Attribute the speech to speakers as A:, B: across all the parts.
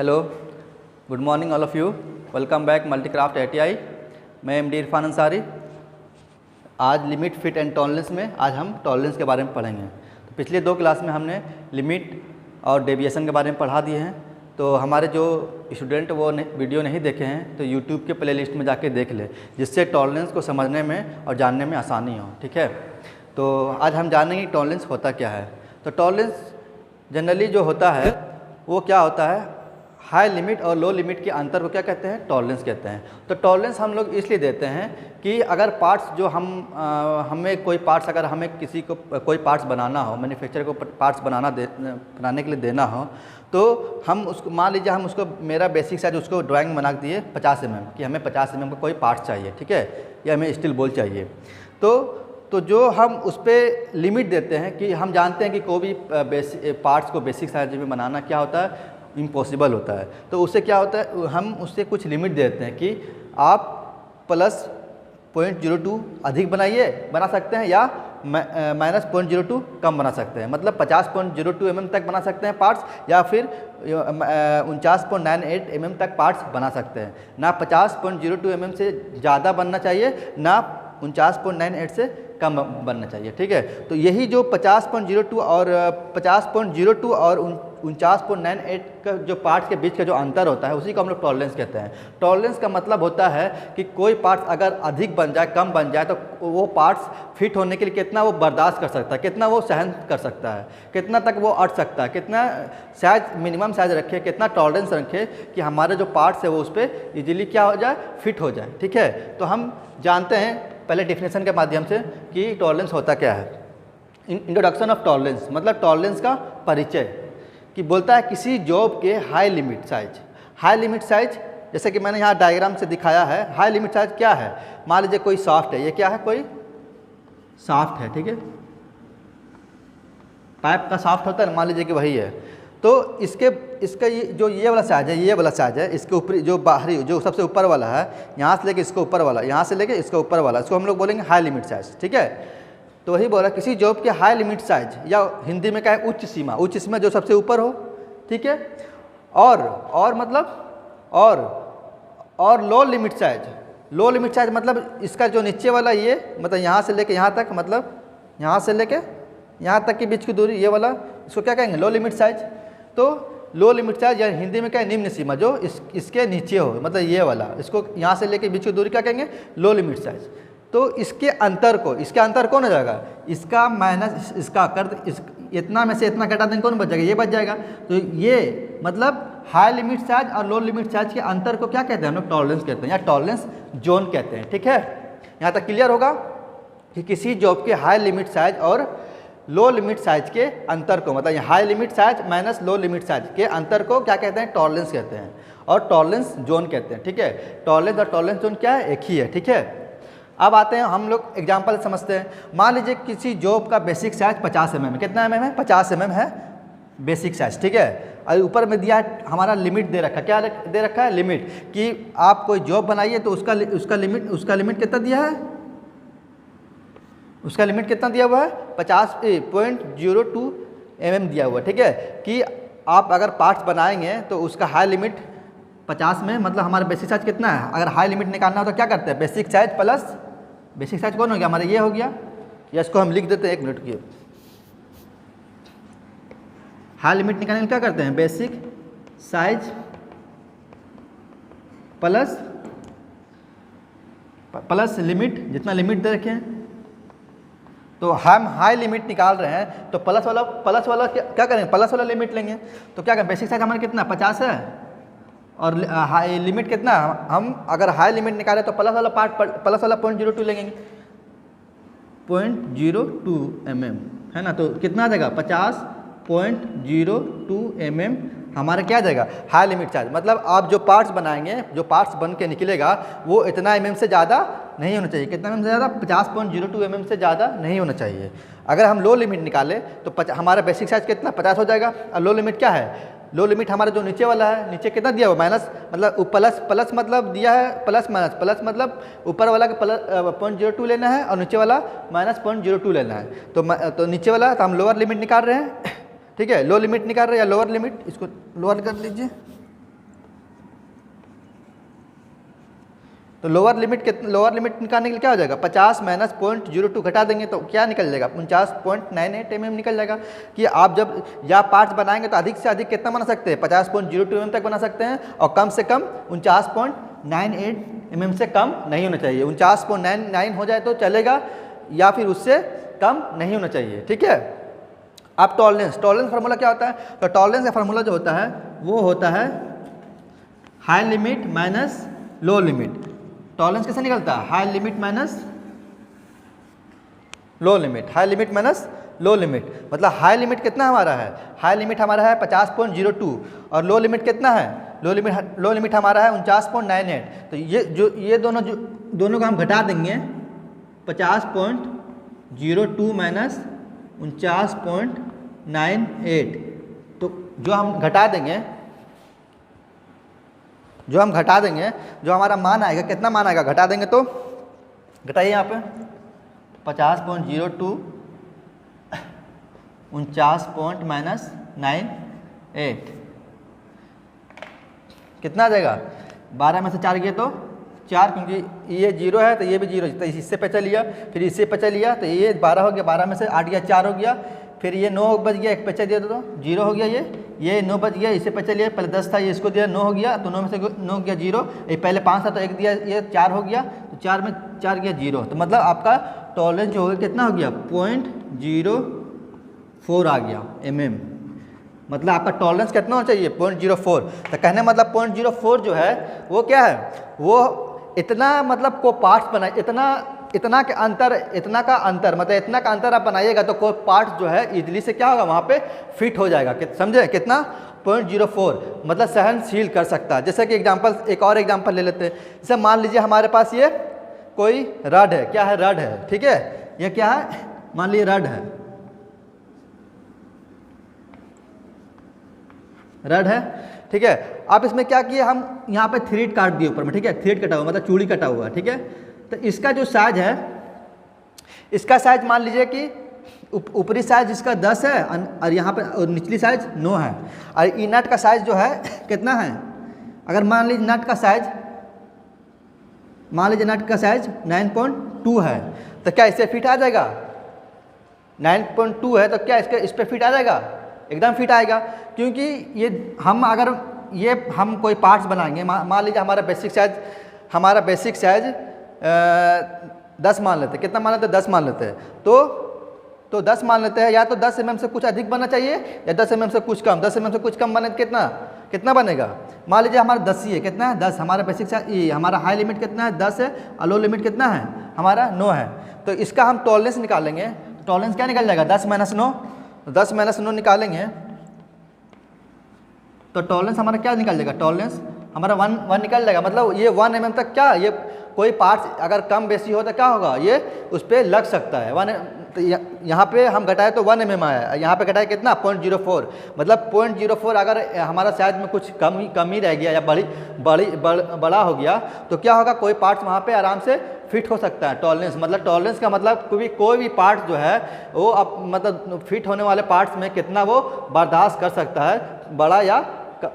A: Hello, good morning all of you. Welcome back Multicraft ATI। मैं MD Irfan Ansari. आज limit, fit and tolerance में आज हम टॉलरेंस के बारे में पढ़ेंगे। तो पिछले 2 क्लास में हमने लिमिट और डेविएशन के बारे में पढ़ा दिए हैं। तो हमारे जो स्टूडेंट वो वीडियो नहीं देखे हैं तो यूट्यूब के प्लेलिस्ट में जाके देख ले, जिससे टॉलरेंस को समझने में और जानने में आसानी हो। ठीक है, तो आज हम जानेंगे कि टॉलरेंस होता क्या है। तो टॉलरेंस जनरली जो होता है वो क्या होता है, हाई लिमिट और लो लिमिट के अंतर को क्या कहते हैं, टॉलरेंस कहते हैं। तो टॉलरेंस हम लोग इसलिए देते हैं कि अगर पार्ट्स जो हमें कोई पार्ट्स, अगर हमें किसी को कोई पार्ट्स बनाना हो, मैन्युफैक्चरर को पार्ट्स बनाने के लिए देना हो, तो हम उसको मान लीजिए हम उसको, मेरा बेसिक साइज उसको ड्राइंग बना दिए 50 mm कि हमें 50 mm का कोई पार्ट्स चाहिए। ठीक है, या हमें स्टील बॉल चाहिए। तो जो हम उस पर लिमिट देते हैं कि हम जानते हैं कि कोई भी पार्ट्स को बेसिक साइज में बनाना क्या होता है, इम्पॉसिबल होता है। तो उससे क्या होता है, हम उससे कुछ लिमिट देते हैं कि आप प्लस 0.02 अधिक बना सकते हैं या माइनस 0.02 कम बना सकते हैं। मतलब 50.02 mm तक बना सकते हैं पार्ट्स, या फिर 49.98 mm तक पार्ट्स बना सकते हैं। ना 50.02 mm से ज़्यादा बनना चाहिए, ना 49.98 से कम बनना चाहिए। ठीक है, तो यही जो 50.02 और 49.98 का जो पार्ट्स के बीच का जो अंतर होता है, उसी को हम लोग टॉलरेंस कहते हैं। टॉलरेंस का मतलब होता है कि कोई पार्ट्स अगर अधिक बन जाए, कम बन जाए, तो वो पार्ट्स फिट होने के लिए कितना वो बर्दाश्त कर सकता है, कितना वो सहन कर सकता है, कितना तक वो अट सकता है, कितना साइज, मिनिमम साइज रखे, कितना टॉलरेंस रखे कि हमारे जो पार्ट्स है वो उस पर ईजिली क्या हो जाए, फिट हो जाए। ठीक है, तो हम जानते हैं पहले डेफिनेशन के माध्यम से कि टॉलरेंस होता क्या है। इंट्रोडक्शन ऑफ टॉलरेंस मतलब टॉलरेंस का परिचय, कि बोलता है किसी जॉब के हाई लिमिट साइज, जैसे कि मैंने यहाँ डायग्राम से दिखाया है। हाई लिमिट साइज क्या है, मान लीजिए कोई शाफ्ट है, ये क्या है, कोई शाफ्ट है। ठीक है, पाइप का शाफ्ट होता है, मान लीजिए कि वही है। तो इसका ये वाला साइज है, इसके ऊपर जो बाहरी, जो सबसे ऊपर वाला है, यहाँ से लेके इसको ऊपर वाला, यहाँ से लेके इसको ऊपर वाला, इसको हम लोग बोलेंगे हाई लिमिट साइज। ठीक है, तो वही बोला किसी जॉब के हाई लिमिट साइज, या हिंदी में क्या है, उच्च सीमा जो सबसे ऊपर हो। ठीक है, और मतलब और लो लिमिट साइज मतलब इसका जो नीचे वाला, ये मतलब यहाँ से लेके यहाँ तक, मतलब यहाँ से लेके यहाँ तक के बीच की दूरी, ये वाला, इसको क्या कहेंगे, लो लिमिट साइज। तो लो लिमिट साइज या हिंदी में क्या है, निम्न सीमा, जो इसके नीचे हो, मतलब ये वाला, इसको यहाँ से लेके बीच की दूरी क्या कहेंगे, लो लिमिट साइज। तो इसके अंतर कौन हो जाएगा, इसका माइनस इसका कर, इतना में से इतना घटा देंगे, कौन बच जाएगा, ये बच जाएगा। तो ये मतलब हाई लिमिट साइज और लो लिमिट साइज के अंतर को क्या कहते हैं, हम लोग टॉलरेंस कहते हैं, या टॉलरेंस जोन कहते हैं। ठीक है, यहाँ तक क्लियर होगा कि किसी जॉब के हाई लिमिट साइज और लो लिमिट साइज के अंतर को, मतलब high limit size minus low limit size के अंतर को क्या कहते हैं, टॉलरेंस कहते हैं, और टॉलरेंस जोन कहते हैं। ठीक है, टॉलरेंस और टॉलरेंस जोन क्या है, एक ही है। ठीक है, अब आते हैं हम लोग एग्जांपल समझते हैं। मान लीजिए किसी जॉब का बेसिक साइज 50 mm है। कितना mm है, 50 mm है बेसिक साइज। ठीक है, और ऊपर में दिया है हमारा लिमिट दे रखा है, क्या दे रखा है, लिमिट, कि आप कोई जॉब बनाइए तो उसका लिमिट कितना दिया है, उसका लिमिट कितना दिया हुआ है, 50.02 mm दिया हुआ है। ठीक है, कि आप अगर पार्ट्स बनाएंगे तो उसका हाई लिमिट 50 में, मतलब हमारा बेसिक साइज कितना है, अगर हाई लिमिट निकालना हो तो क्या करते हैं, basic size plus basic size कौन हो गया, हमारा ये हो गया, या इसको हम लिख देते हैं, 1 मिनट की। हाई लिमिट निकालने के क्या करते हैं, बेसिक साइज प्लस लिमिट, जितना लिमिट दे रखे हैं। तो हम हाई लिमिट निकाल रहे हैं तो प्लस वाला क्या करेंगे, प्लस वाला लिमिट लेंगे। तो क्या करें, बेसिक साइज हमारा कितना 50 है, और हाई लिमिट कितना, हम अगर हाई लिमिट निकालें तो प्लस वाला 0.02 लेंगे, 0.02 mm है ना। तो कितना आ जाएगा, 50.02 mm हमारा क्या आ जाएगा, हाई लिमिट साइज। मतलब आप जो पार्ट्स बनाएंगे, जो पार्ट्स बन के निकलेगा, वो इतना mm से ज़्यादा नहीं होना चाहिए। कितना mm से ज़्यादा, 50.02 mm से ज़्यादा नहीं होना चाहिए। अगर हम लो लिमिट निकालें तो हमारा बेसिक साइज कितना 50 हो जाएगा। और लो लिमिट क्या है, लो लिमिट हमारा जो नीचे वाला है, नीचे कितना दिया हुआ, माइनस, मतलब प्लस मतलब दिया है, प्लस मतलब ऊपर वाला का 0.02 लेना है और नीचे वाला माइनस 0.02 लेना है। तो नीचे वाला तो हम लोअर लिमिट निकाल रहे हैं। ठीक है, लो लिमिट निकाल रहे हैं या लोअर लिमिट, इसको लोअर कर लीजिए। तो लोअर लिमिट निकालने के लिए क्या हो जाएगा, 50 माइनस 0.02 घटा देंगे तो क्या निकल जाएगा, 49.98 mm निकल जाएगा। कि आप जब या पार्ट्स बनाएंगे तो अधिक से अधिक कितना बना सकते हैं, 50.02 mm तक बना सकते हैं, और कम से कम 49.98 mm से कम नहीं होना चाहिए। 49.99 हो जाए तो चलेगा, या फिर उससे कम नहीं होना चाहिए, ठीक है। अब टॉलरेंस फार्मूला क्या होता है, तो टॉलरेंस का फार्मूला जो होता है वो होता है high limit minus low limit. Tolerance कैसे निकलता है, high limit minus low limit, high limit minus low limit. मतलब हाई लिमिट कितना हमारा है, हाई लिमिट हमारा है 50.02 और लो लिमिट कितना है, लो लिमिट हमारा है 49.98। तो ये दोनों को हम घटा देंगे, 50.02 माइनस 49.98, तो जो हम घटा देंगे जो हमारा मान आएगा, कितना मान आएगा, घटा देंगे तो घटाइए यहाँ पे 50.02 49.98 कितना आ जाएगा, 12 में से 4 गए तो 4, क्योंकि ये 0 है तो ये भी 0, तो इससे पे चलिए, फिर इससे पे चलिए तो ये 12 हो गया, 12 में से 8 गया 4 हो गया, फिर ये 9 बच गया, एक पे चल दिया तो 0 हो गया, ये 9 बच गया, इससे पे चलिए, पहले 10 था ये इसको दिया 9 हो गया, तो 9 में से 9 गया 0, ये पहले 5 था तो 1 दिया, ये 4 हो गया, तो 4 में 4 गया 0। तो मतलब आपका टॉलरेंस जो हो गया कितना हो गया, 0.04 आ गया mm। मतलब आपका टॉलरेंस कितना होना चाहिए, 0.04। तो कहने मतलब 0.04 जो है वो क्या है, वो इतना मतलब को पार्ट्स बनाए, इतना का अंतर मतलब इतना का अंतर आप बनाइएगा तो कोई पार्ट्स जो है इजली से क्या होगा वहाँ पे फिट हो जाएगा। समझे कितना, 0.04 मतलब सहनशील कर सकता है। जैसे कि एक और एग्जांपल ले लेते हैं। जैसे मान लीजिए हमारे पास ये कोई रड है, क्या है, रड है, ठीक है, ये क्या है, मान लीजिए रड है, ठीक है। आप इसमें क्या किए, हम यहाँ पे थ्रेड काट दिए ऊपर में, ठीक है, थ्रेड कटा हुआ मतलब चूड़ी कटा हुआ, ठीक है। तो इसका जो साइज है, इसका साइज मान लीजिए कि ऊपरी साइज इसका 10 है और यहाँ पे निचली साइज 9 है, और ई नट का साइज जो है कितना है, अगर मान लीजिए नट का साइज 9.2 है, तो क्या इससे फिट आ जाएगा, 9.2 है तो क्या इस पर फिट आ जाएगा, एकदम फिट आएगा। क्योंकि ये हम कोई पार्ट्स बनाएंगे, मान लीजिए हमारा बेसिक साइज 10 मान लेते हैं, कितना मान लेते हैं, 10 मान लेते हैं, तो 10 मान लेते हैं, या तो 10 mm से कुछ अधिक बनना चाहिए या 10 mm से कुछ कम। 10 mm से कुछ कम बने तो कितना बनेगा, मान लीजिए हमारा 10 ही है, कितना है 10, हमारा बेसिक साइज, हमारा हाई लिमिट कितना है 10 है और लो लिमिट कितना है हमारा 9 है। तो इसका हम टॉलरेंस निकालेंगे, टॉलरेंस क्या निकल जाएगा, 10 - 9, 10 - 9 निकालेंगे तो टॉलरेंस हमारा क्या निकल जाएगा, टॉलरेंस हमारा 1 निकल जाएगा। मतलब ये 1 mm तक क्या, ये कोई पार्ट्स अगर कम बेसी हो तो क्या होगा, ये उस पर लग सकता है। तो यहाँ पे हम घटाए तो 1 mm आया, यहाँ पे घटाए कितना, 0.04। मतलब 0.04 अगर हमारा साइज में कुछ कम ही रह गया या बड़ा हो गया तो क्या होगा, कोई पार्ट्स वहाँ पे आराम से फिट हो सकता है। टॉलरेंस मतलब टॉलरेंस का मतलब कोई भी पार्ट जो है वो अब मतलब फिट होने वाले पार्ट्स में कितना वो बर्दाश्त कर सकता है,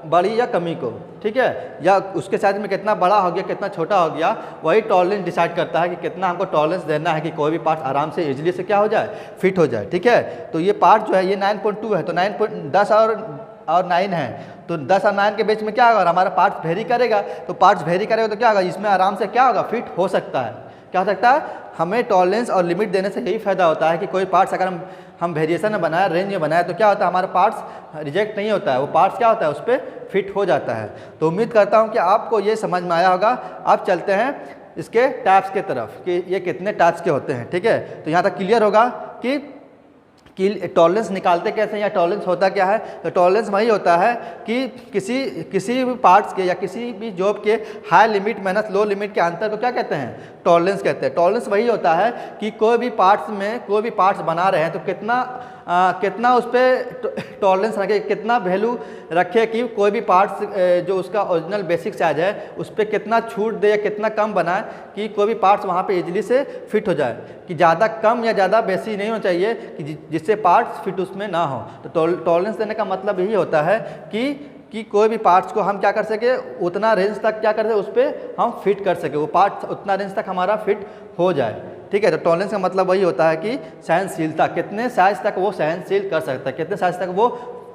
A: बड़ी या कमी को, ठीक है, या उसके साइज में कितना बड़ा हो गया कितना छोटा हो गया, वही टॉलरेंस डिसाइड करता है कि कितना हमको टॉलरेंस देना है कि कोई भी पार्ट आराम से इजीली से क्या हो जाए, फिट हो जाए, ठीक है। तो ये पार्ट जो है ये 9.2 है, तो 10 और 9 है, तो 10 और 9 के बीच में क्या होगा, हमारा पार्ट्स वेरी करेगा, तो पार्ट्स वेरी करेगा तो क्या होगा, इसमें आराम से क्या होगा, फिट हो सकता है। क्या हो सकता है, हमें टॉलरेंस और लिमिट देने से यही फ़ायदा होता है कि कोई पार्ट्स अगर हम वेरिएशन में बनाए, रेंज में बनाए, तो क्या होता है, हमारा पार्ट्स रिजेक्ट नहीं होता है, वो पार्ट्स क्या होता है, उस पर फिट हो जाता है। तो उम्मीद करता हूँ कि आपको ये समझ में आया होगा। अब चलते हैं इसके टाइप्स के तरफ कि ये कितने टाइप्स के होते हैं, ठीक है। तो यहाँ तक क्लियर होगा कि टॉलरेंस निकालते कैसे या टॉलरेंस होता क्या है। तो टॉलरेंस वही होता है कि किसी भी पार्ट्स के या किसी भी जॉब के high limit minus low limit के अंतर को क्या कहते हैं, टॉलरेंस कहते हैं। टॉलरेंस वही होता है कि कोई भी पार्ट्स बना रहे हैं तो कितना उस पर टॉलरेंस रखे, कितना वैल्यू रखे कि कोई भी पार्ट्स जो उसका ओरिजिनल बेसिक साइज है उस पर कितना छूट दे या कितना कम बनाए कि कोई भी पार्ट्स वहाँ पे इजीली से फिट हो जाए, कि ज़्यादा कम या ज़्यादा बेसी नहीं होना चाहिए कि जिससे पार्ट्स फिट उसमें ना हो। तो टॉलरेंस देने का मतलब यही होता है कि कि कोई भी पार्ट्स को हम क्या कर सके, उतना रेंज तक क्या कर सके उस पर हम फिट कर सके, वो पार्ट्स उतना रेंज तक हमारा फिट हो जाए। ठीक है, तो टॉलरेंस का मतलब वही होता है कि सहनशीलता, कितने साइज तक वो सहनशील कर सकता है, कितने साइज तक वो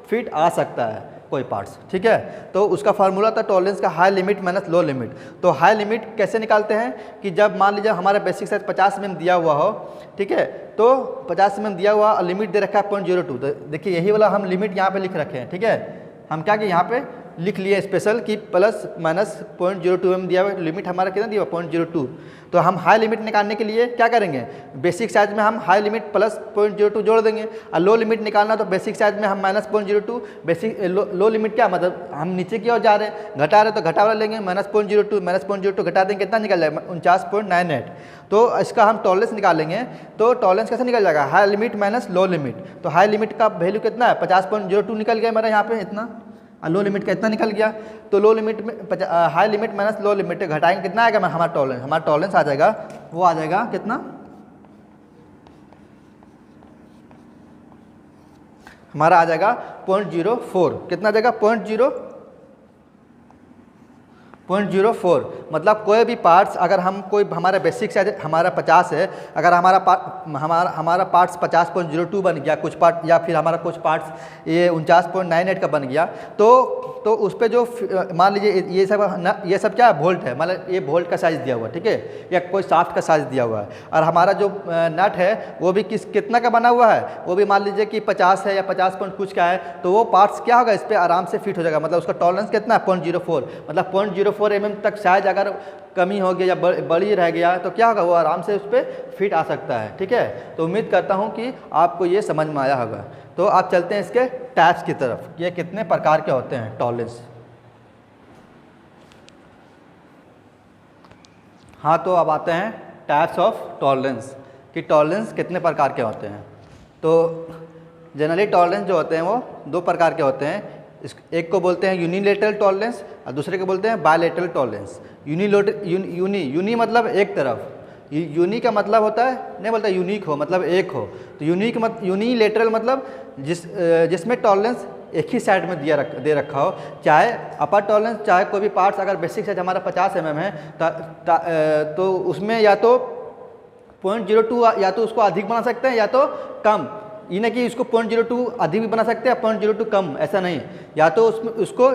A: फिट आ सकता है कोई पार्ट्स। ठीक है, तो उसका फार्मूला था टॉलरेंस का high limit minus low limit. तो हाई लिमिट कैसे निकालते हैं कि जब मान लीजिए हमारा बेसिक साइज 50 mm दिया हुआ हो, ठीक है, तो 50 mm दिया हुआ और लिमिट दे रखा है 0.02। तो देखिए यही वाला हम लिमिट यहाँ पे लिख रखे हैं। ठीक है, हम क्या कि यहाँ पे लिख लिए स्पेशल कि प्लस माइनस 0.02 mm दिया हुआ, लिमिट हमारा कितना दिया हुआ 0.02। तो हम हाई लिमिट निकालने के लिए क्या करेंगे, बेसिक साइज में हम हाई लिमिट प्लस 0.02 जोड़ देंगे, और लो लिमिट निकालना तो बेसिक साइज में हम माइनस 0.02, बेसिक लो लिमिट क्या मतलब हम नीचे की ओर जा रहे हैं, घटा रहे तो घटा वाला लेंगे, माइनस 0.02 घटा देंगे, कितना निकल जाएगा 49.98। तो इसका हम टॉलरेंस निकालेंगे, तो टॉलरेंस कैसे निकल जाएगा, high limit minus low limit. तो हाई लिमिट का वैल्यू कितना है 50.02 निकल गया मेरा यहाँ पे इतना, लो लिमिट का इतना निकल गया। तो लो लिमिट में high limit minus low limit घटाएंगे, कितना आएगा हमारा टॉलरेंस आ जाएगा, वो आ जाएगा कितना, हमारा आ जाएगा 0.04। कितना आ जाएगा 0.04। मतलब कोई भी पार्ट्स अगर हम कोई हमारा बेसिक साइज हमारा 50 है, अगर हमारा पार्ट्स 50.02 बन गया कुछ पार्ट, या फिर हमारा कुछ पार्ट्स ये 49.98 का बन गया, तो उस पर जो मान लीजिए ये सब क्या वोल्ट है, मतलब ये वोल्ट का साइज़ दिया हुआ है। ठीक है, या कोई शाफ्ट का साइज़ दिया हुआ है, और हमारा जो नट है वो भी कितना का बना हुआ है, वो भी मान लीजिए कि 50 है या 50 पॉइंट कुछ का है, तो वो पार्ट्स क्या होगा इस पर आराम से फिट हो जाएगा। मतलब उसका टॉलरेंस कितना है 0.04, मतलब 0.04 mm तक साइज अगर कमी हो गया या बड़ी रह गया तो क्या होगा, वो आराम से उस पर फिट आ सकता है। ठीक है, तो उम्मीद करता हूँ कि आपको ये समझ में आया होगा। तो आप चलते हैं इसके टाइप्स की तरफ, ये कितने प्रकार के होते हैं टॉलरेंस। हाँ, तो अब आते हैं टाइप्स ऑफ टॉलरेंस कि टॉलरेंस कितने प्रकार के होते हैं। तो जनरली टॉलरेंस जो होते हैं वो दो प्रकार के होते हैं, एक को बोलते हैं यूनिलेटरल टॉलरेंस और दूसरे को बोलते हैं बायलेटरल टॉलरेंस। यूनी मतलब एक तरफ, यूनी का मतलब होता है नहीं बोलता यूनिक हो मतलब एक हो, तो यूनिलेटरल मतलब जिसमें टॉलरेंस एक ही साइड में दे रखा हो, चाहे अपर टॉलरेंस चाहे कोई भी पार्ट्स अगर बेसिक साइज हमारा 50 mm है तो उसमें या तो 0.02 या तो उसको अधिक बना सकते हैं या तो कम, ये नहीं कि इसको 0.02 अधिक भी बना सकते हैं 0.02 कम, ऐसा नहीं, या तो उसको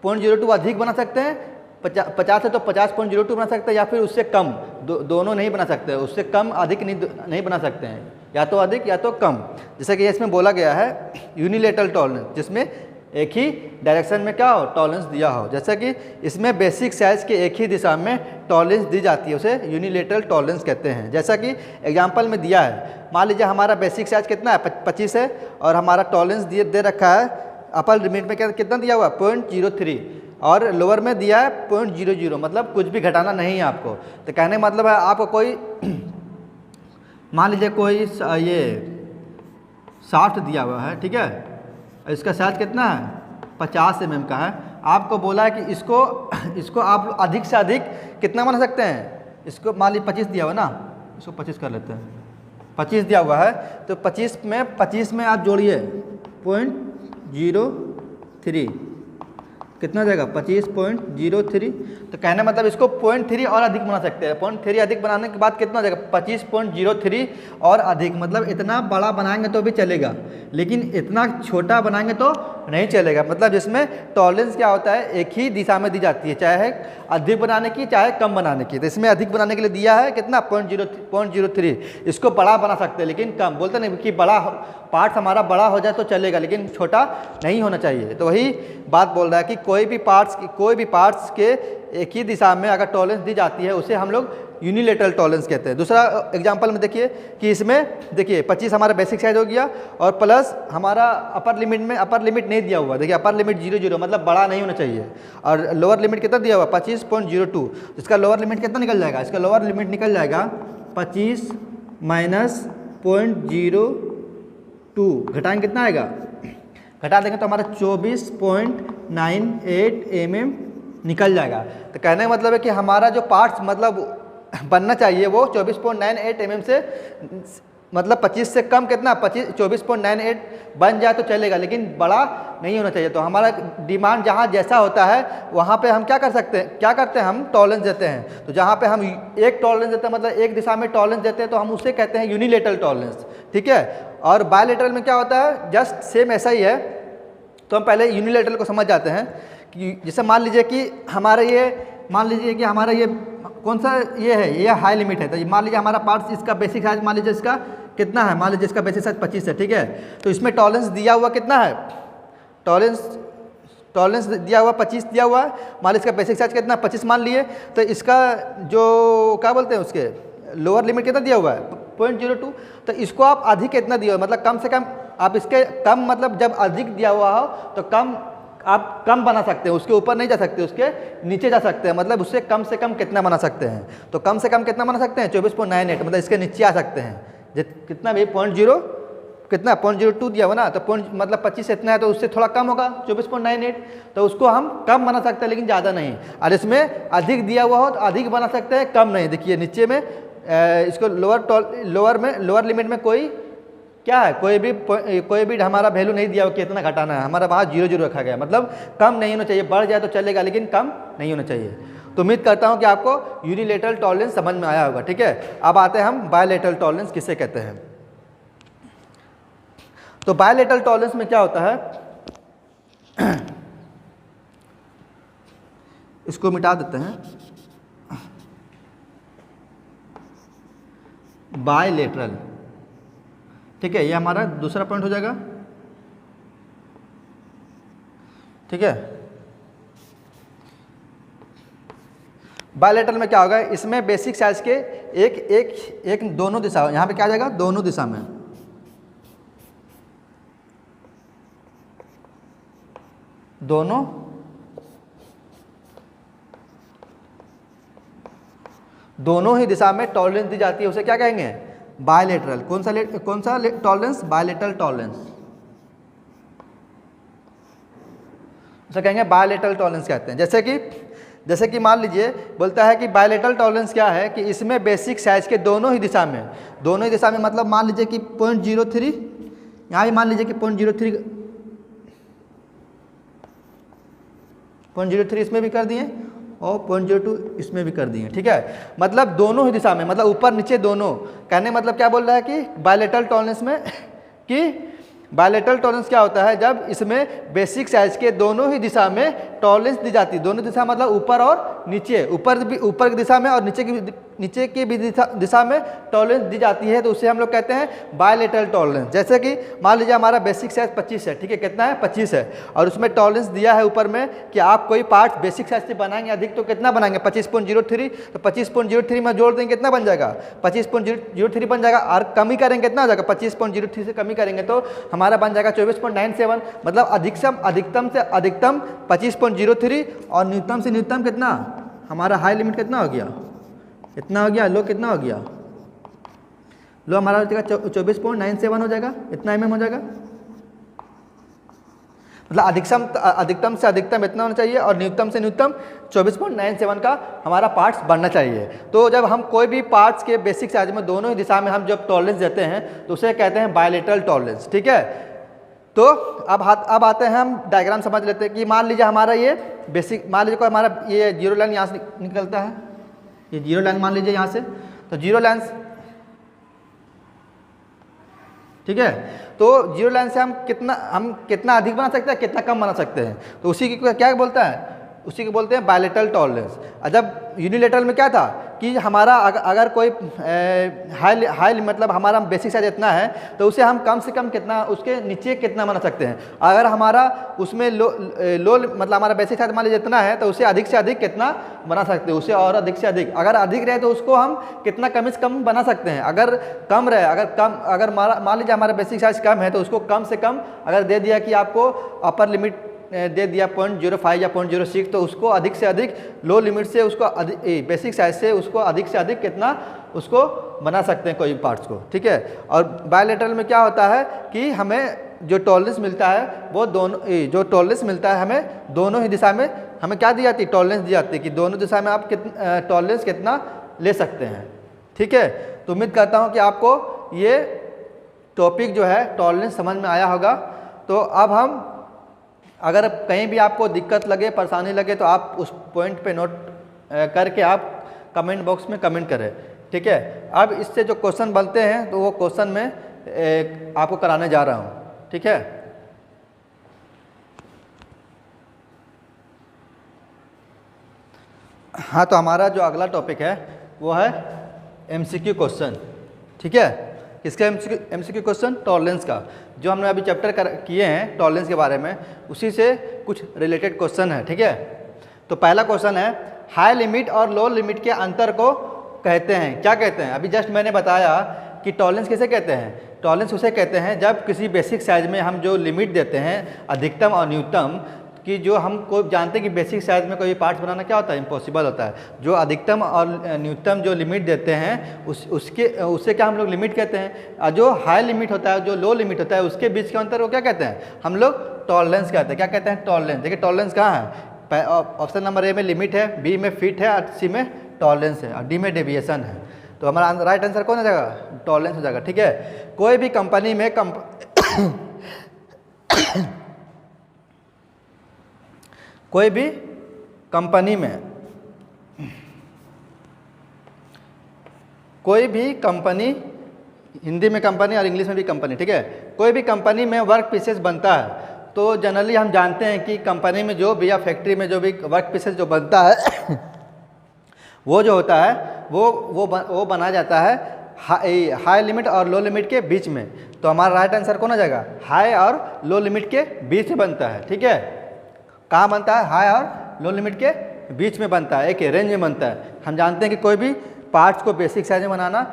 A: 0.02 अधिक बना सकते हैं, 50 है तो 50.02 बना सकते हैं, या फिर उससे कम, दोनों नहीं बना सकते, उससे कम अधिक नहीं बना सकते हैं, या तो अधिक या तो कम। जैसे कि इसमें बोला गया है यूनिलेटरल टॉलरेंस, जिसमें एक ही डायरेक्शन में क्या हो टॉलरेंस दिया हो, जैसे कि इसमें बेसिक साइज के एक ही दिशा में टॉलरेंस दी जाती है, उसे यूनिलेटरल टॉलरेंस कहते हैं। जैसा कि एग्जांपल में दिया है, मान लीजिए हमारा बेसिक साइज कितना है 25 है और हमारा टॉलरेंस दे रखा है, अपर लिमिट में कितना दिया हुआ है 0.03 और लोअर में दिया है 0.00, मतलब कुछ भी घटाना नहीं है आपको। तो कहने का मतलब है आपको कोई मान लीजिए कोई ये शाफ्ट दिया हुआ है, ठीक है, इसका साइज कितना है 50 mm का है, आपको बोला है कि इसको आप अधिक से अधिक कितना बना सकते हैं, इसको मान लीजिए 25 दिया हुआ ना, इसको 25 कर लेते हैं, 25 दिया हुआ है तो 25 में आप जोड़िए 0.03, कितना जाएगा 25.03। तो कहने मतलब इसको 0.3 और अधिक बना सकते हैं, 0.3 अधिक बनाने के बाद कितना जाएगा 25.03 और अधिक, मतलब इतना बड़ा बनाएंगे तो भी चलेगा, लेकिन इतना छोटा बनाएंगे तो नहीं चलेगा। मतलब जिसमें टॉलरेंस क्या होता है एक ही दिशा में दी जाती है, चाहे अधिक बनाने की चाहे कम बनाने की। तो इसमें अधिक बनाने के लिए दिया है कितना 0.03, इसको बड़ा बना सकते हैं लेकिन कम, बोलते नहीं कि बड़ा पार्ट्स हमारा बड़ा हो जाए तो चलेगा लेकिन छोटा नहीं होना चाहिए। तो वही बात बोल रहा है कि कोई भी पार्ट्स के एक ही दिशा में अगर टॉलरेंस दी जाती है उसे हम लोग यूनिलेटरल टॉलरेंस कहते हैं। दूसरा एग्जांपल में देखिए कि इसमें देखिए 25 हमारा बेसिक साइज हो गया और प्लस हमारा अपर लिमिट नहीं दिया हुआ, देखिए अपर लिमिट 0.0 मतलब बड़ा नहीं होना चाहिए, और लोअर लिमिट कितना दिया हुआ 25.02, इसका लोअर लिमिट कितना निकल जाएगा, इसका लोअर लिमिट निकल जाएगा 25 माइनस 0.02, घटाएंगे कितना आएगा, घटा देंगे तो हमारा 24.98 mm निकल जाएगा। तो कहने का मतलब है कि हमारा जो पार्ट्स मतलब बनना चाहिए वो 24.98 mm से मतलब 25 से कम कितना 24.98 बन जाए तो चलेगा, लेकिन बड़ा नहीं होना चाहिए। तो हमारा डिमांड जहाँ जैसा होता है वहाँ पे हम क्या कर सकते हैं, क्या करते हैं, हम टॉलरेंस देते हैं। तो जहाँ पे हम एक टॉलरेंस देते हैं, मतलब एक दिशा में टॉलरेंस देते हैं, तो हम उसे कहते हैं यूनिलेटरल टॉलरेंस, ठीक है। और बायलेटरल में क्या होता है, जस्ट सेम ऐसा ही है। तो हम पहले यूनिलेटरल को समझ जाते हैं कि जैसे मान लीजिए कि हमारा ये कौन सा ये है, ये हाई लिमिट है। तो मान लीजिए हमारा पार्ट्स, इसका बेसिक साइज मान लीजिए इसका कितना है, मान लीजिए इसका बेसिक साइज 25 है, ठीक है। तो इसमें टॉलरेंस दिया हुआ कितना है, टॉलरेंस दिया हुआ 25 दिया हुआ है। मान लीजिए इसका बेसिक साइज कितना 25 मान लिए, तो इसका जो क्या बोलते हैं उसके लोअर लिमिट कितना दिया हुआ है 0.02। तो इसको आप अधिक कितना दिया हुआ, मतलब कम से कम आप इसके कम, मतलब जब अधिक दिया हुआ हो तो कम आप कम बना सकते हैं, उसके ऊपर नहीं जा सकते, उसके नीचे जा सकते हैं। मतलब उससे कम से कम कितना बना सकते हैं, तो कम से कम कितना बना सकते हैं 24.98, मतलब इसके नीचे आ सकते हैं। कितना भी 0.02 दिया हुआ ना, तो मतलब 25 इतना है, तो उससे थोड़ा कम होगा 24.98, तो उसको हम कम बना सकते हैं लेकिन ज़्यादा नहीं। और इसमें अधिक दिया हुआ हो तो अधिक बना सकते हैं, कम नहीं। देखिए नीचे में इसको लोअर लिमिट में कोई क्या है, कोई भी हमारा वैल्यू नहीं दिया हो कि इतना घटाना है, हमारा वहाँ 0 रखा गया, मतलब कम नहीं होना चाहिए। बढ़ जाए तो चलेगा लेकिन कम नहीं होना चाहिए। तो उम्मीद करता हूँ कि आपको यूनिलेटरल टॉलरेंस समझ में आया होगा, ठीक है। अब आते हैं हम बायलेटरल टॉलरेंस किसे कहते हैं। तो बायलेटरल टॉलरेंस में क्या होता है, इसको मिटा देते हैं। बायलेटरल, ठीक है, ये हमारा दूसरा पॉइंट हो जाएगा, ठीक है। बायलेटरल में क्या होगा, इसमें बेसिक साइज के एक दोनों दिशा, यहाँ पे क्या आ जाएगा, दोनों दिशा में, दोनों ही दिशा में टॉलरेंस दी जाती है, उसे क्या कहेंगे, बायलेटरल। कौन सा टॉलरेंस, बायलेटरल टॉलरेंस, उसे कहेंगे बायलेटरल टॉलरेंस कहते हैं। जैसे कि मान लीजिए बोलता है कि बायलेटरल टॉलरेंस क्या है, कि इसमें बेसिक साइज के दोनों ही दिशा में मतलब मान लीजिए कि 0.03, यहाँ भी मान लीजिए कि 0.03 इसमें भी कर दिए और 0.02 इसमें भी कर दिए, ठीक है। मतलब दोनों ही दिशा में, मतलब ऊपर नीचे दोनों, कहने मतलब क्या बोल रहा है कि बायलेटरल टॉलरेंस में, कि बायलेटरल टॉलरेंस क्या होता है, जब इसमें बेसिक साइज के दोनों ही दिशा में टॉलरेंस दी जाती है। दोनों दिशा मतलब ऊपर और नीचे, ऊपर की दिशा में और नीचे की भी दिशा में टॉलरेंस दी जाती है, तो उसे हम लोग कहते हैं बायलेटरल टॉलरेंस। जैसे कि मान लीजिए हमारा बेसिक साइज 25 है, ठीक है, कितना है 25 है, और उसमें टॉलरेंस दिया है ऊपर में कि आप कोई पार्ट बेसिक साइज से बनाएंगे अधिक तो कितना बनाएंगे 25.03, तो 25.03 में जोड़ देंगे कितना बन जाएगा 25.03 बन जाएगा, और कमी करेंगे कितना हो जाएगा 25.03 से कमी करेंगे तो हमारा बन जाएगा 24.97, मतलब अधिकतम से अधिकतम 25.03 और न्यूनतम से न्यूनतम कितना, हमारा हाई लिमिट कितना हो गया, इतना हो गया, लो कितना हो गया, लो हमारा हो जाएगा 24.97 हो जाएगा, इतना mm हो जाएगा। मतलब अधिकतम से अधिकतम इतना होना चाहिए और न्यूनतम से न्यूनतम 24.97 का हमारा पार्ट्स बनना चाहिए। तो जब हम कोई भी पार्ट्स के बेसिक साइज में दोनों ही दिशा में हम जब टॉलरेंस देते हैं तो उसे कहते हैं बायलेटरल टॉलरेंस, ठीक है। तो अब आते हैं हम डायग्राम समझ लेते हैं कि मान लीजिए हमारा ये बेसिक, मान लीजिए हमारा ये जीरो लाइन यहाँ से निकलता है, ये जीरो लाइन मान लीजिए यहाँ से, तो जीरो लाइन, ठीक है, तो जीरो लाइन से हम कितना अधिक बना सकते हैं, कितना कम बना सकते हैं, तो उसी की क्या बोलता है, उसी को बोलते हैं बायलेटरल टॉलरेंस। जब यूनिलेटरल में क्या था कि हमारा अगर कोई हाई मतलब हमारा बेसिक साइज इतना है तो उसे हम कम से कम कितना, उसके नीचे कितना बना सकते हैं। अगर हमारा उसमें लो मतलब हमारा बेसिक साइज मान लीजिए इतना है तो उसे अधिक से अधिक कितना बना सकते हैं, उसे और अधिक से अधिक। अगर अधिक रहे तो उसको हम कितना कम से कम बना सकते हैं। अगर कम रहे, अगर मान लीजिए हमारा बेसिक साइज कम है तो उसको कम से कम अगर दे दिया कि आपको अपर लिमिट दे दिया 0.05 या 0.06, तो उसको अधिक से अधिक लो लिमिट से उसको बेसिक साइज से उसको अधिक से अधिक कितना उसको बना सकते हैं कोई पार्ट्स को, ठीक है। और बायलेटरल में क्या होता है कि हमें जो टॉलरेंस मिलता है वो हमें दोनों ही दिशा में हमें क्या दी जाती है, टॉलरेंस दी जाती है कि दोनों दिशा में आप टॉलरेंस कितना ले सकते हैं, ठीक है। तो उम्मीद करता हूँ कि आपको ये टॉपिक जो है टॉलरेंस समझ में आया होगा। तो अब हम अगर कहीं भी आपको दिक्कत लगे, परेशानी लगे, तो आप उस पॉइंट पे नोट करके आप कमेंट बॉक्स में कमेंट करें, ठीक है। अब इससे जो क्वेश्चन बनते हैं तो वो क्वेश्चन में आपको कराने जा रहा हूँ, ठीक है। हाँ, तो हमारा जो अगला टॉपिक है वो है एमसीक्यू क्वेश्चन, ठीक है। किसका एमसीक्यू क्वेश्चन? टॉलरेंस का। जो हमने अभी चैप्टर किए हैं टॉलरेंस के बारे में, उसी से कुछ रिलेटेड क्वेश्चन है, ठीक है। तो पहला क्वेश्चन है, हाई लिमिट और लो लिमिट के अंतर को कहते हैं, क्या कहते हैं? अभी जस्ट मैंने बताया कि टॉलरेंस किसे कहते हैं। टॉलरेंस उसे कहते हैं जब किसी बेसिक साइज में हम जो लिमिट देते हैं अधिकतम और न्यूनतम कि जो हम को जानते हैं कि बेसिक साइज में कोई पार्ट्स बनाना क्या होता है, इम्पॉसिबल होता है। जो अधिकतम और न्यूनतम जो लिमिट देते हैं उससे क्या हम लोग लिमिट कहते हैं। और जो हाई लिमिट होता है, जो लो लिमिट होता है, उसके बीच के अंतर को क्या कहते हैं? हम लोग टॉलरेंस कहते हैं। क्या कहते हैं? टॉलरेंस। देखिए टॉलरेंस कहाँ है? ऑप्शन नंबर ए में लिमिट है, बी में फिट है, और सी में टॉलरेंस है, और डी में डेविएशन है। तो हमारा राइट आंसर कौन हो जाएगा? टॉलरेंस हो जाएगा, ठीक है। कोई भी कंपनी में कोई भी कंपनी, हिंदी में कंपनी और इंग्लिश में भी कंपनी, ठीक है। कोई भी कंपनी में वर्क पीसेस बनता है, तो जनरली हम जानते हैं कि कंपनी में जो भी या फैक्ट्री में जो भी वर्क पीसेस जो बनता है वो जो होता है वो बनाया जाता है हाई लिमिट और लो लिमिट के बीच में। तो हमारा राइट आंसर कौन हो जाएगा? हाई और लो लिमिट के बीच में बनता है, ठीक है। कहाँ बनता है? हाई और लो लिमिट के बीच में बनता है, एक रेंज में बनता है। हम जानते हैं कि कोई भी पार्ट्स को बेसिक साइज में बनाना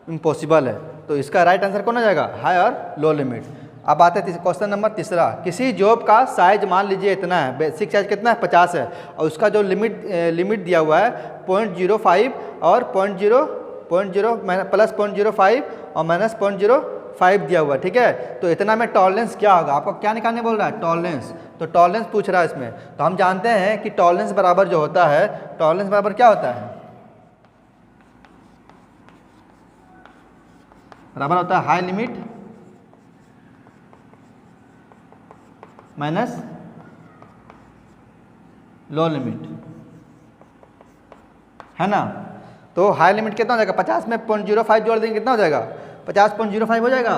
A: इम्पॉसिबल है। तो इसका राइट आंसर कौन हो जाएगा? हाई और लो लिमिट। अब आते हैं क्वेश्चन नंबर तीसरा। किसी जॉब का साइज मान लीजिए इतना है, बेसिक साइज कितना है? 50 है, और उसका जो लिमिट दिया हुआ है 0.05 और 0.0 प्लस 0.05 और माइनस 0.05 दिया हुआ है, ठीक है। तो इतना में टॉलरेंस क्या होगा? आपको क्या निकालने बोल रहा है? टॉलरेंस। तो टॉलरेंस पूछ रहा है इसमें। तो हम जानते हैं कि टॉलरेंस बराबर जो होता है, टॉलरेंस बराबर क्या होता है? बराबर होता है high limit minus low limit, है ना। तो हाई लिमिट कितना हो जाएगा? 50 में 0.05 जोड़ देंगे, कितना हो जाएगा? 50.05 हो जाएगा।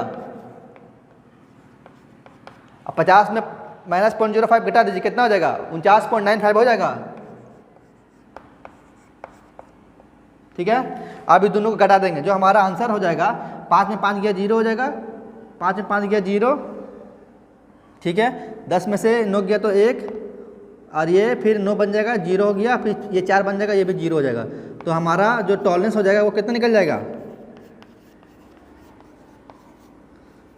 A: अब 50 में माइनस 0.05 घटा दीजिए, कितना हो जाएगा? 49.95 हो जाएगा, ठीक है। अब ये दोनों को घटा देंगे, जो हमारा आंसर हो जाएगा 5 में 5 गया 0 हो जाएगा, 5 में 5 गया 0, ठीक है। 10 में से 9 गया तो 1, और ये फिर 9 बन जाएगा, 0 हो गया, फिर ये 4 बन जाएगा, ये भी 0 हो जाएगा। तो हमारा जो टॉलरेंस हो जाएगा वो कितना निकल जाएगा?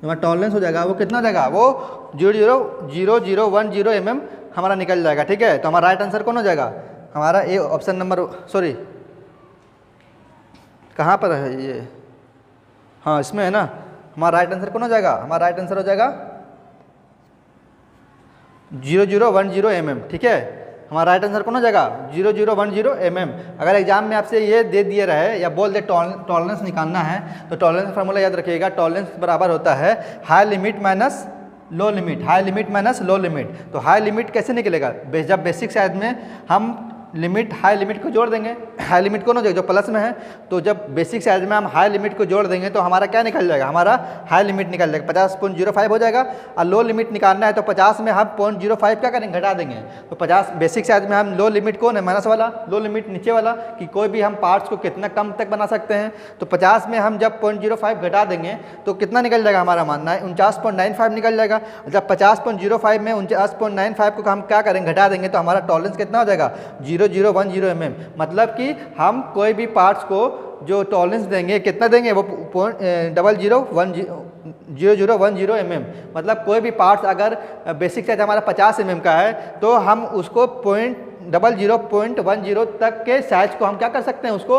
A: हमारा टॉलरेंस हो जाएगा वो कितना हो जाएगा? वो 0.0010 mm हमारा निकल जाएगा, ठीक है। तो हमारा राइट आंसर कौन हो जाएगा? हमारा ए ऑप्शन नंबर, सॉरी कहाँ पर है ये? हाँ इसमें है ना। हमारा राइट आंसर कौन हो जाएगा? हमारा राइट आंसर हो जाएगा 0010 mm, ठीक है। हमारा राइट आंसर कौन हो जाएगा? 0010 mm। अगर एग्जाम में आपसे ये दे दिए रहे या बोल दे टॉलरेंस निकालना है, तो टॉलरेंस फार्मूला याद रखिएगा। टॉलरेंस बराबर होता है high limit minus low limit, high limit minus low limit. तो हाई लिमिट कैसे निकलेगा? जब बेसिक साइज में हम लिमिट हाई लिमिट को जोड़ देंगे, हाई लिमिट कौन हो जाएगा? जो प्लस में है। तो जब बेसिक साइज में हम हाई लिमिट को जोड़ देंगे तो हमारा क्या निकल जाएगा? हमारा हाई लिमिट निकल जाएगा 50.05 हो जाएगा। और लो लिमिट निकालना है तो 50 में हम 0.05 क्या करेंगे? घटा देंगे। तो 50 बेसिक साइज में हम लो लिमिट कौन है? माइनस वाला, लो लिमिट नीचे वाला, कि कोई भी हम पार्ट्स को कितना कम तक बना सकते हैं। तो 50 में हम जब 0.05 घटा देंगे तो कितना निकल जाएगा? हमारा मानना है 49.95 निकल जाएगा। जब 50.05 में 49.95 को हम क्या करेंगे? घटा देंगे। तो हमारा टॉलरेंस कितना हो जाएगा? 0010 mm। मतलब कि हम कोई भी पार्ट्स को जो टॉलरेंस देंगे कितना देंगे? वो 0010 mm। मतलब कोई भी पार्ट्स अगर बेसिक साइज हमारा 50 mm का है तो हम उसको 0.10 तक के साइज को हम क्या कर सकते हैं? उसको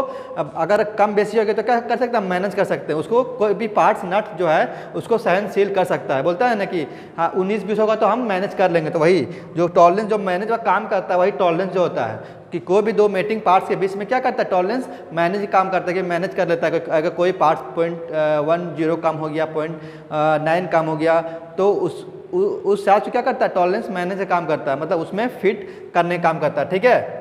A: अगर कम बेसी हो गए तो क्या कर सकते हैं? हम मैनेज कर सकते हैं उसको। कोई भी पार्ट्स नट जो है उसको सहनशील कर सकता है। बोलता है ना कि हाँ 19-20 होगा तो हम मैनेज कर लेंगे। तो वही जो टॉलरेंस जो मैनेज का काम करता है वही टॉलरेंस जो होता है। कि कोई भी दो मेटिंग पार्ट्स के बीच में क्या करता है, टॉलरेंस मैनेज काम करता है, कि मैनेज कर लेता है। अगर कोई पार्ट्स 0.10 कम हो गया, 0.9 कम हो गया, तो उस हिसाब से क्या करता है, टॉलरेंस मैनेज काम करता है, मतलब उसमें फिट करने काम करता है। ठीक है,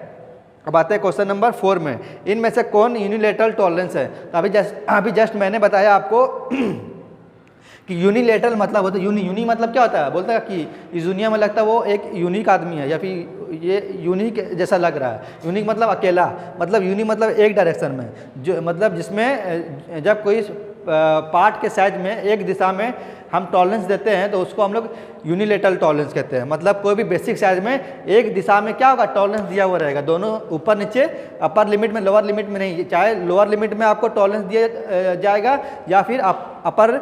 A: अब आते हैं क्वेश्चन नंबर 4 में, इनमें से कौन यूनिलेटरल टॉलरेंस है। तो अभी जस्ट मैंने बताया आपको कि यूनिलेटरल मतलब होता है, यूनी मतलब क्या होता है, बोलता है कि इस दुनिया में लगता है वो एक यूनिक आदमी है, या फिर ये यूनिक जैसा लग रहा है। यूनिक मतलब अकेला, मतलब यूनिक मतलब एक डायरेक्शन में, जो मतलब जिसमें जब कोई पार्ट के साइज में एक दिशा में हम टॉलरेंस देते हैं तो उसको हम लोग यूनिलेटरल टॉलरेंस कहते हैं। मतलब कोई भी बेसिक साइज में एक दिशा में क्या होगा, टॉलरेंस दिया हुआ रहेगा, दोनों ऊपर नीचे, अपर लिमिट में लोअर लिमिट में नहीं। चाहे लोअर लिमिट में आपको टॉलरेंस दिया जाएगा या फिर अपर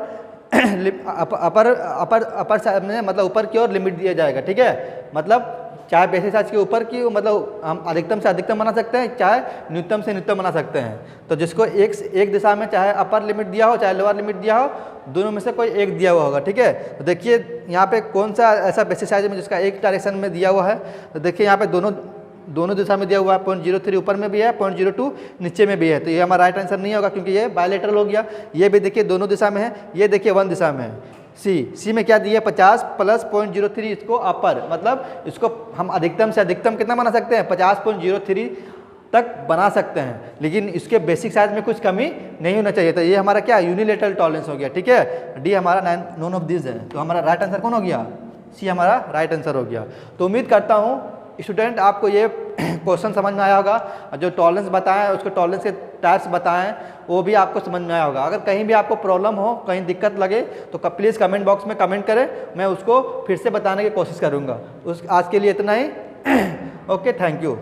A: साइड में, मतलब ऊपर की ओर लिमिट दिया जाएगा। ठीक है, मतलब चाहे बेसिक साइज के ऊपर की, मतलब हम अधिकतम से अधिकतम बना सकते हैं, चाहे न्यूनतम से न्यूनतम बना सकते हैं। तो जिसको एक दिशा में चाहे अपर लिमिट दिया हो चाहे लोअर लिमिट दिया हो, दोनों में से कोई एक दिया हुआ होगा। ठीक है, तो देखिए यहाँ पे कौन सा ऐसा बेसिक साइज में जिसका एक डायरेक्शन में दिया हुआ है। तो देखिए यहाँ पे दोनों दिशा में दिया हुआ है, 0.03 ऊपर में भी है, 0.02 नीचे में भी है। तो ये हमारा राइट आंसर नहीं होगा क्योंकि ये बायलेटरल हो गया। ये भी देखिए दोनों दिशा में है, ये देखिए 1 दिशा में है। सी में क्या दिया, 50 प्लस 0.03, इसको अपर, मतलब इसको हम अधिकतम से अधिकतम कितना बना सकते हैं, 50.03 तक बना सकते हैं, लेकिन इसके बेसिक साइज में कुछ कमी नहीं होना चाहिए। तो ये हमारा क्या यूनिलेटरल टॉलरेंस हो गया। ठीक है, डी हमारा नॉन ऑफ दिस है, तो हमारा राइट आंसर कौन हो गया, सी हमारा राइट आंसर हो गया। तो उम्मीद करता हूँ स्टूडेंट आपको ये क्वेश्चन समझ में आया होगा, जो टॉलरेंस बताएं उसको टॉलरेंस के टाइप्स बताएं वो भी आपको समझ में आया होगा। अगर कहीं भी आपको प्रॉब्लम हो, कहीं दिक्कत लगे तो प्लीज़ कमेंट बॉक्स में कमेंट करें, मैं उसको फिर से बताने की कोशिश करूँगा। आज के लिए इतना ही। Okay, thank you.